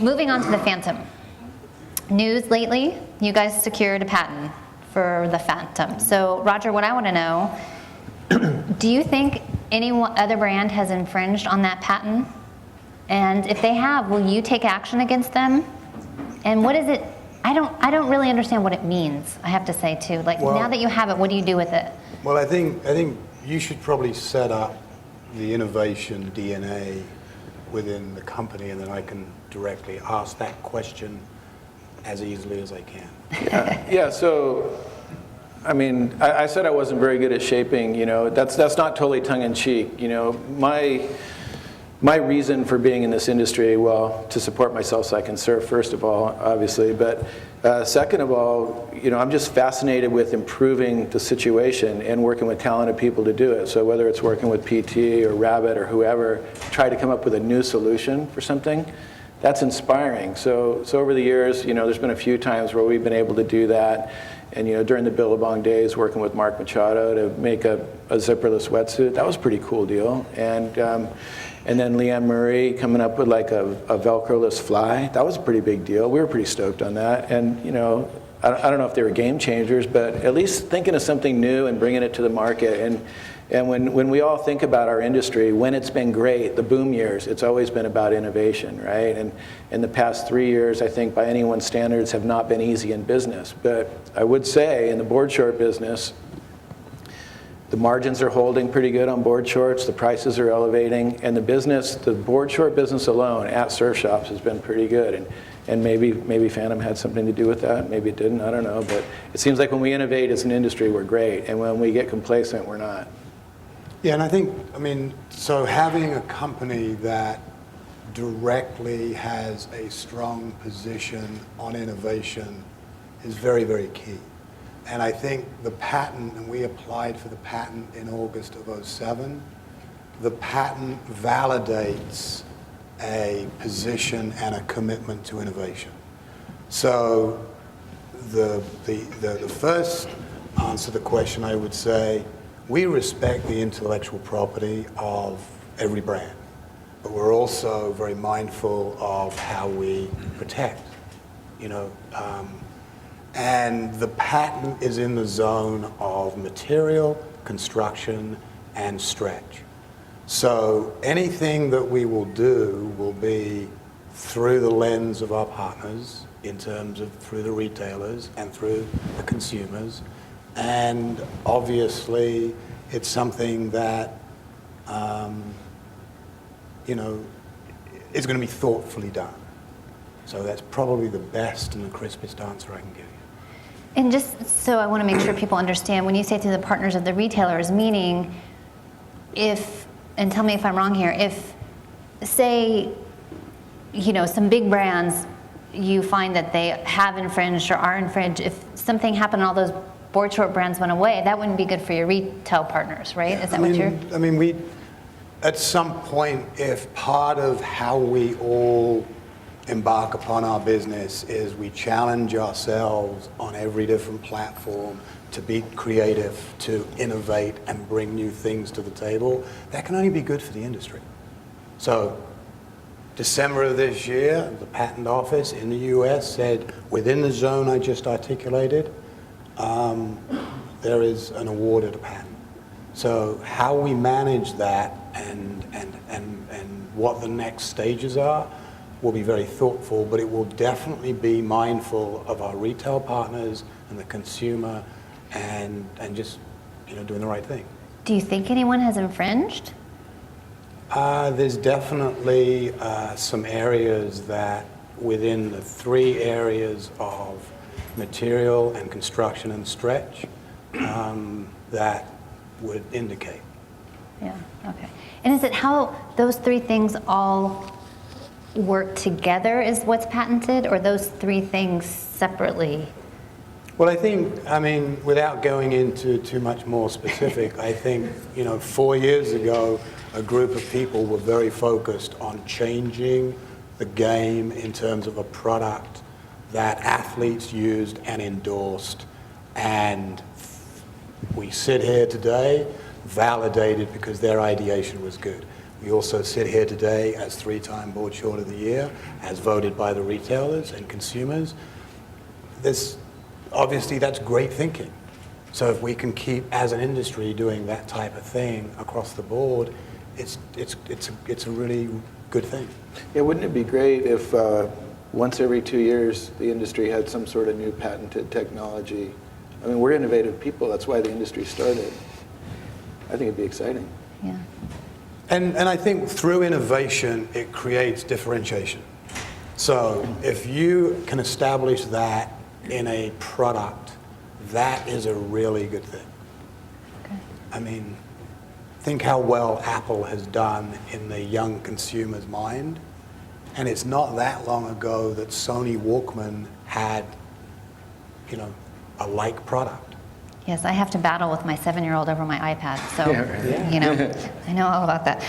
moving on to the Phantom. News lately, you guys secured a patent for the Phantom. So Roger, what I want to know, do you think any other brand has infringed on that patent? And if they have, will you take action against them? And what is it? I don't really understand what it means, I have to say too. Like, well, now that you have it, what do you do with it? Well, I think you should probably set up the innovation DNA within the company, and then I can directly ask that question as easily as I can. Yeah, so, I mean, I said I wasn't very good at shaping, you know, that's not totally tongue-in-cheek, you know. My reason for being in this industry, well, to support myself so I can surf, first of all, obviously, but second of all, you know, I'm just fascinated with improving the situation and working with talented people to do it. So whether it's working with PT or Rabbit or whoever, try to come up with a new solution for something, that's inspiring. So over the years, you know, there's been a few times where we've been able to do that. And, you know, during the Billabong days, working with Mark Machado to make a zipperless wetsuit, that was a pretty cool deal. And then Leanne Murray coming up with like a Velcro-less fly, that was a pretty big deal. We were pretty stoked on that. And, you know, I don't know if they were game changers, but at least thinking of something new and bringing it to the market. And when we all think about our industry, when it's been great, the boom years, it's always been about innovation, right? And in the past 3 years, I think by anyone's standards have not been easy in business. But I would say in the board short business, the margins are holding pretty good on board shorts, the prices are elevating, and the board short business alone at surf shops has been pretty good. And maybe Phantom had something to do with that, maybe it didn't, I don't know. But it seems like when we innovate as an industry, we're great, and when we get complacent, we're not. Yeah, and I mean, so having a company that directly has a strong position on innovation is very, very key. And I think the patent, and we applied for the patent in August of '07, the patent validates a position and a commitment to innovation. So the first answer to the question, I would say, we respect the intellectual property of every brand, but we're also very mindful of how we protect, you know. And the patent is in the zone of material, construction, and stretch. So anything that we will do will be through the lens of our partners, in terms of through the retailers and through the consumers. And obviously, it's something that, you know, is going to be thoughtfully done. So that's probably the best and the crispest answer I can give you. And just so I want to make sure people understand, when you say through the partners of the retailers, meaning if, and tell me if I'm wrong here, if, say, you know, some big brands, you find that they have infringed or are infringed, if something happened and all those board short brands went away, that wouldn't be good for your retail partners, right? Yeah, is that what you're? I mean, we, at some point, if part of how we all embark upon our business is we challenge ourselves on every different platform to be creative, to innovate and bring new things to the table, that can only be good for the industry. So December of this year, the patent office in the US said, within the zone I just articulated, there is an awarded patent. So how we manage that and what the next stages are will be very thoughtful, but it will definitely be mindful of our retail partners and the consumer and just, you know, doing the right thing. Do you think anyone has infringed? There's definitely some areas that within the 3 areas of material and construction and stretch that would indicate. Yeah, okay. And is it how those 3 things all work together is what's patented, or those 3 things separately? Well, I think, I mean, without going into too much more specific, I think, you know, 4 years ago, a group of people were very focused on changing the game in terms of a product that athletes used and endorsed. And we sit here today validated because their ideation was good. We also sit here today as 3-time Board Short of the Year, as voted by the retailers and consumers. Obviously, that's great thinking. So if we can keep, as an industry, doing that type of thing across the board, it's a really good thing. Yeah, wouldn't it be great if once every 2 years the industry had some sort of new patented technology? I mean, we're innovative people. That's why the industry started. I think it'd be exciting. Yeah. And I think through innovation, it creates differentiation. So if you can establish that in a product, that is a really good thing. Okay. I mean, think how well Apple has done in the young consumer's mind. And it's not that long ago that Sony Walkman had, a like product. Yes, I have to battle with my 7-year-old over my iPad, so, Yeah, right. I know all about that.